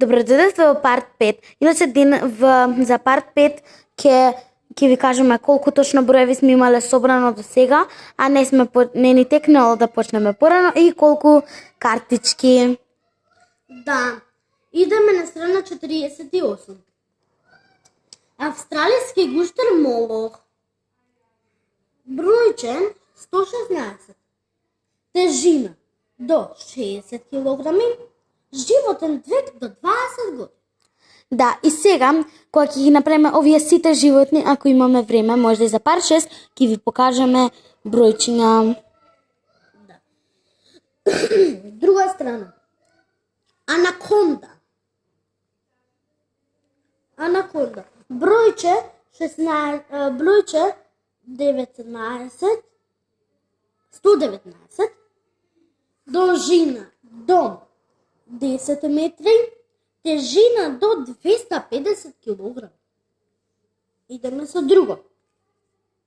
Добро дојдовте во парт 5. Иначе за парт 5 ќе ви кажеме колку точно броеви сме имале собрано до сега, а не ни текнало да почнеме порано и колку картички. Да, идеме на страна 48. Австралиски гуштер молох. Бројче 116. Тежина до 60 кг. Животен век до 20 години. Да, и сега, кога ќе ги направиме овие сите животни, ако имаме време, може и за парт 6, ќе ви покажеме бројчиња. Да. Друга страна. Анаконда. Бројче 119. Должина до 10 метри. Тежина до 250 кг. Идеме со друго.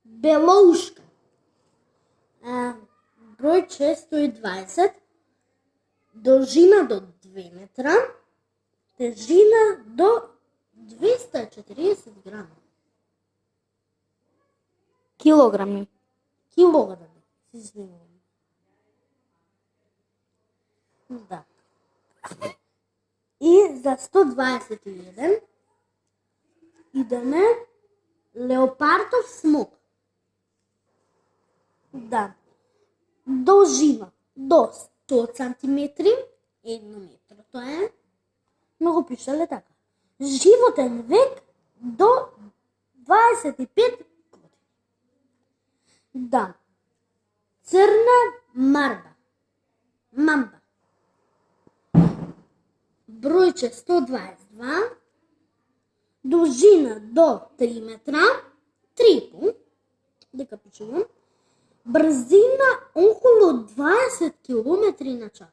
Белоушка. Бројче 120. Должина до 2 метра. Тежина до 240 грама. Килограми. Се извинувам. Да. И за 121 идеме леопардов смок. Да. Должина до 100 см, 1 метро. Тоа е многу пишале така. Животен век до 25 години. Да. Црна мамба. Бројче 122. Должина до 3 метра. 3,5. Дека пишувам. Брзина околу 20 км на час.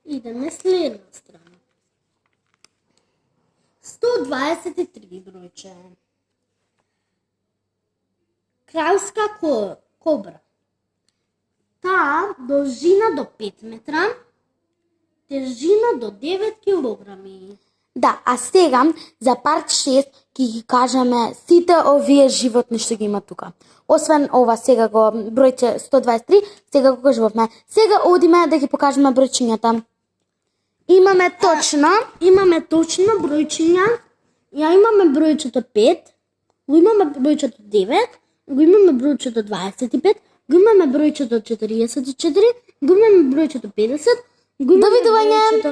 Идеме следна страна. 123 бројче. Кралска кобра. Таа должина до 5 метра. Тежина до 9 килограми. Да, а сега за парт 6 ќе ги кажеме сите овие животни што ги има тука. Освен ова сега го бројче 123, сега го кажувавме. Сега одиме да ги покажеме бројчињата. Имаме точно бројчиња. Ја имаме бројчето 5, го имаме бројчето 9, го имаме бројчето 25, го имаме бројчето 44, го имаме бројчето 50, го имаме Довидување! бројчето